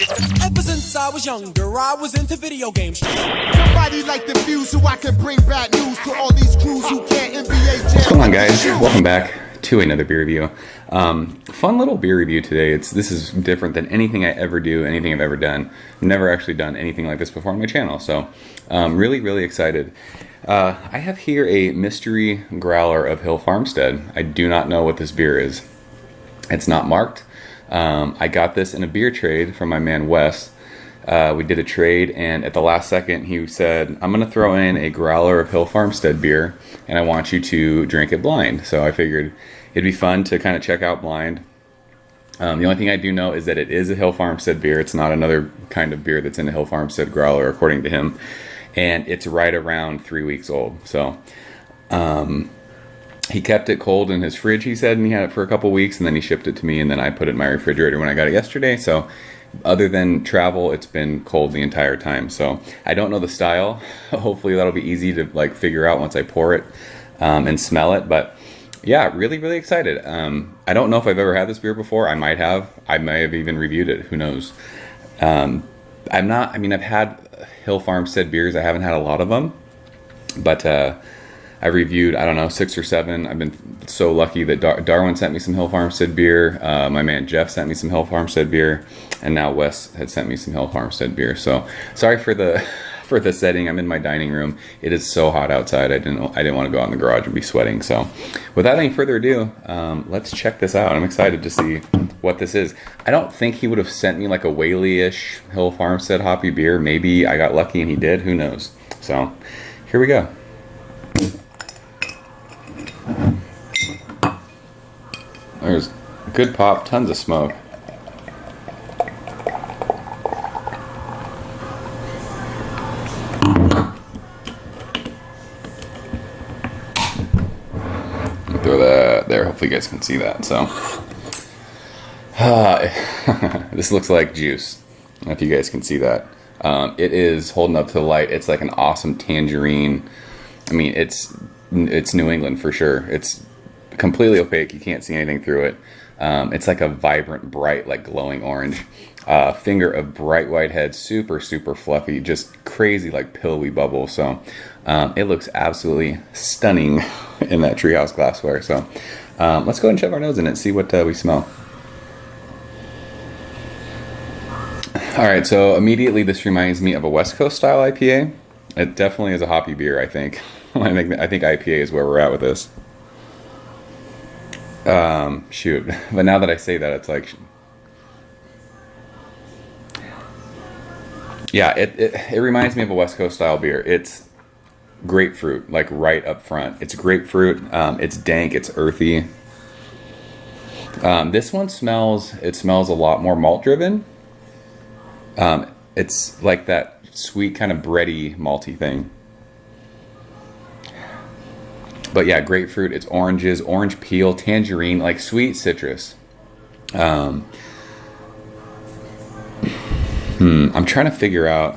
Ever since I was younger, I was into video games. Somebody like the Fuse so I can bring bad news to all these crews who can't NBA jam. What's going on, guys? Welcome back to another beer review. Fun little beer review today. This is different than anything I ever do, anything I've ever done. I've never actually done anything like this before on my channel, so really excited. I have here a mystery growler of Hill Farmstead. I do not know what this beer is. It's not marked. I got this in a beer trade from my man Wes. We did a trade, and at the last second he said, I'm going to throw in a growler of Hill Farmstead beer, and I want you to drink it blind. So I figured it'd be fun to kind of check out blind. The only thing I do know is that it is a Hill Farmstead beer. It's not another kind of beer that's in a Hill Farmstead growler, according to him. And it's right around 3 weeks old. So he kept it cold in his fridge, he said, and he had it for a couple weeks, and then he shipped it to me, and then I put it in my refrigerator when I got it yesterday. So other than travel, it's been cold the entire time. So I don't know the style. Hopefully that'll be easy to like figure out once I pour it and smell it. But yeah, really excited. I don't know if I've ever had this beer before. I might have even reviewed it. Who knows? I've had Hill Farmstead beers. I haven't had a lot of them, but I reviewed, I don't know, 6 or 7. I've been so lucky that Darwin sent me some Hill Farmstead beer. My man Jeff sent me some Hill Farmstead beer, and now Wes had sent me some Hill Farmstead beer. So sorry for the setting. I'm in my dining room. It is so hot outside. I didn't want to go out in the garage and be sweating. So without any further ado, let's check this out. I'm excited to see what this is. I don't think he would have sent me like a Whaley-ish Hill Farmstead hoppy beer. Maybe I got lucky and he did. Who knows? So here we go. There's good pop, tons of smoke. Throw that there. Hopefully you guys can see that. So this looks like juice. I don't know if you guys can see that. It is holding up to the light. It's like an awesome tangerine. I mean, it's New England for sure. It's completely opaque. You can't see anything through it. It's like a vibrant, bright, like glowing orange. Finger of bright white head, super fluffy, just crazy like pillowy bubbles. So it looks absolutely stunning in that treehouse glassware. So let's go ahead and shove our nose in it and see what we smell. All right, so immediately this reminds me of a West Coast style IPA. It definitely is a hoppy beer, I think. I think IPA is where we're at with this. Shoot. But now that I say that, it's like, yeah, it reminds me of a West Coast style beer. It's grapefruit, like right up front. It's grapefruit. It's dank. It's earthy. This one smells a lot more malt driven. It's like that sweet kind of bready malty thing. But yeah, grapefruit, it's oranges, orange peel, tangerine, like sweet citrus. I'm trying to figure out.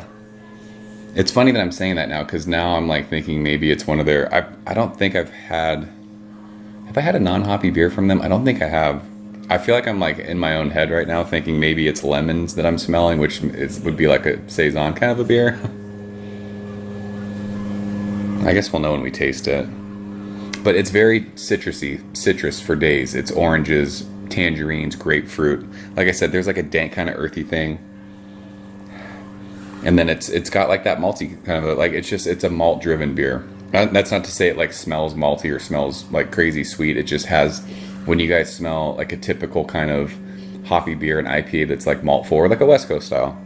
It's funny that I'm saying that now, because now I'm like thinking maybe it's one of their. I don't think I've had. Have I had a non-hoppy beer from them? I don't think I have. I feel like I'm like in my own head right now, thinking maybe it's lemons that I'm smelling, which would be like a saison kind of a beer. I guess we'll know when we taste it. But it's very citrus for days. It's oranges, tangerines, grapefruit. Like I said, there's like a dank kind of earthy thing. And then it's got like that malty kind of, like it's a malt driven beer. That's not to say it like smells malty or smells like crazy sweet. It just has, when you guys smell like a typical kind of hoppy beer, an IPA that's like malt forward, like a West Coast style.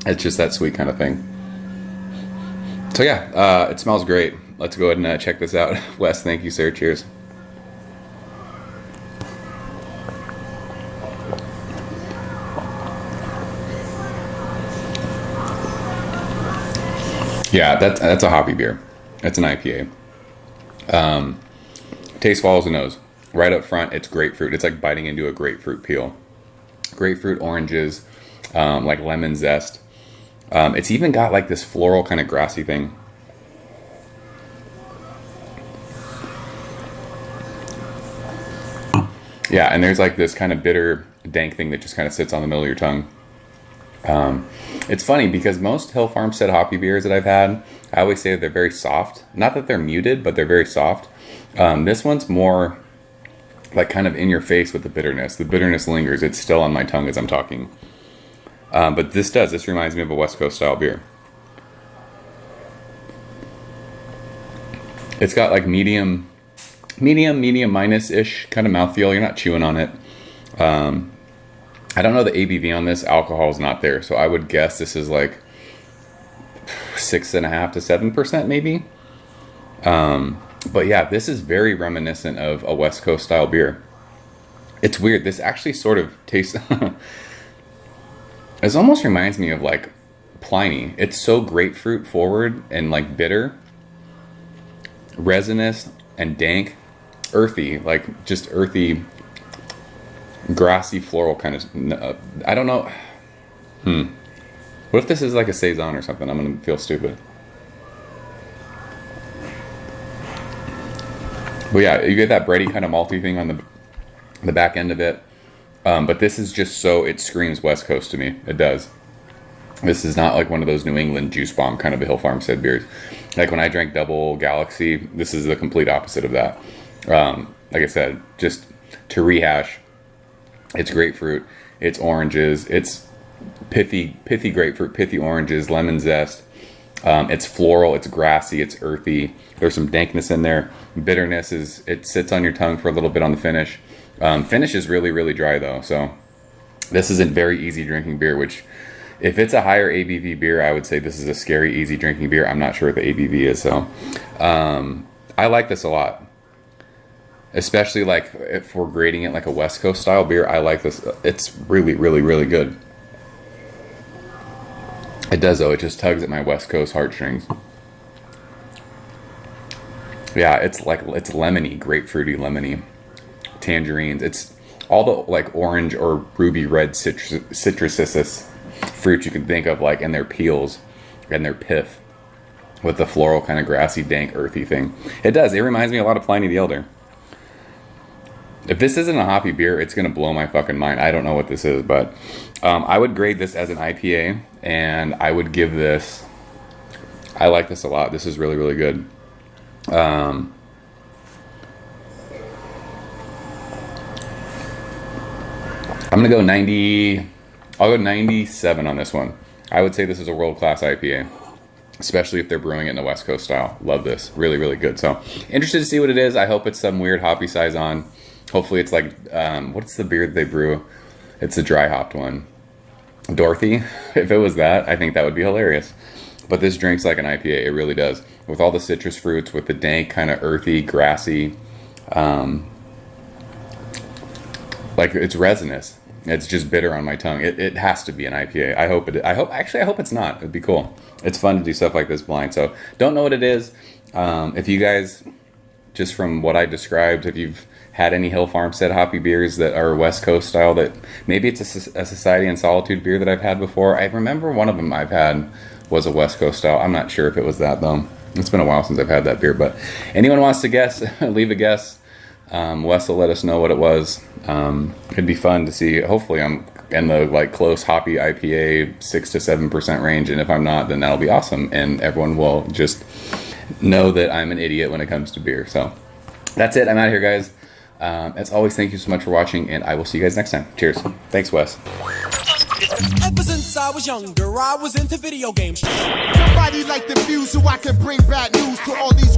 It's just that sweet kind of thing. So yeah, it smells great. Let's go ahead and check this out. Wes, thank you, sir. Cheers. Yeah, that's a hoppy beer. It's an IPA. Taste follows the nose. Right up front, it's grapefruit. It's like biting into a grapefruit peel. Grapefruit, oranges, like lemon zest. It's even got like this floral kind of grassy thing. Yeah, and there's like this kind of bitter, dank thing that just kind of sits on the middle of your tongue. It's funny because most Hill Farmstead hoppy beers that I've had, I always say they're very soft. Not that they're muted, but they're very soft. This one's more like kind of in your face with the bitterness. The bitterness lingers. It's still on my tongue as I'm talking. But this reminds me of a West Coast style beer. It's got like medium minus-ish kind of mouthfeel. You're not chewing on it. I don't know the ABV on this. Alcohol is not there. So I would guess this is like 6.5 to 7% maybe. But yeah, this is very reminiscent of a West Coast style beer. It's weird. This actually sort of tastes... It almost reminds me of like Pliny. It's so grapefruit forward and like bitter, resinous and dank, earthy, like just earthy, grassy, floral kind of. I don't know. What if this is like a saison or something? I'm gonna feel stupid. But yeah, you get that bready kind of malty thing on the back end of it. But this is just so, it screams West Coast to me. It does. This is not like one of those New England juice bomb kind of a Hill Farmstead beers. Like when I drank Double Galaxy, this is the complete opposite of that. Like I said, just to rehash, it's grapefruit, it's oranges, it's pithy grapefruit, pithy oranges, lemon zest. It's floral, it's grassy, it's earthy. There's some dankness in there. Bitterness it sits on your tongue for a little bit on the finish. Finish is really, really dry though. So this is a very easy drinking beer, which if it's a higher ABV beer, I would say this is a scary easy drinking beer. I'm not sure what the ABV is. So I like this a lot, especially like if we're grading it like a West Coast style beer. I like this. It's really, really, really good. It does though. It just tugs at my West Coast heartstrings. Yeah, it's lemony, grapefruity, lemony. Tangerines. It's all the like orange or ruby red citrus fruits you can think of, like in their peels and their pith, with the floral kind of grassy, dank, earthy thing. It does. It reminds me a lot of Pliny the Elder. If this isn't a hoppy beer, it's gonna blow my fucking mind. I don't know what this is, but I would grade this as an IPA, and I would give this. I like this a lot. This is really, really good. I'm gonna go 90. I'll go 97 on this one. I would say this is a world-class IPA, especially if they're brewing it in the West Coast style. Love this. Really, really good. So interested to see what it is. I hope it's some weird hoppy saison. Hopefully it's like, what's the beer that they brew? It's a dry hopped one. Dorothy. If it was that, I think that would be hilarious. But this drinks like an IPA. It really does. With all the citrus fruits, with the dank, kind of earthy, grassy, like it's resinous. It's just bitter on my tongue. It has to be an IPA. I hope it's not. It'd be cool. It's fun to do stuff like this blind. So don't know what it is. If you guys, just from what I described, if you've had any Hill Farmstead hoppy beers that are West Coast style, that maybe it's a Society and Solitude beer that I've had before. I remember one of them I've had was a West Coast style. I'm not sure if it was that though. It's been a while since I've had that beer, but anyone wants to guess, leave a guess. Wes will let us know what it was. It'd be fun to see. Hopefully I'm in the like close hoppy IPA 6 to 7% range, and if I'm not, then that'll be awesome, and everyone will just know that I'm an idiot when it comes to beer. So that's it. I'm out of here, guys. As always, thank you so much for watching, and I will see you guys next time. Cheers. Thanks, Wes. Ever since I was younger, I was into video games. Somebody like the views so I can bring bad news to all these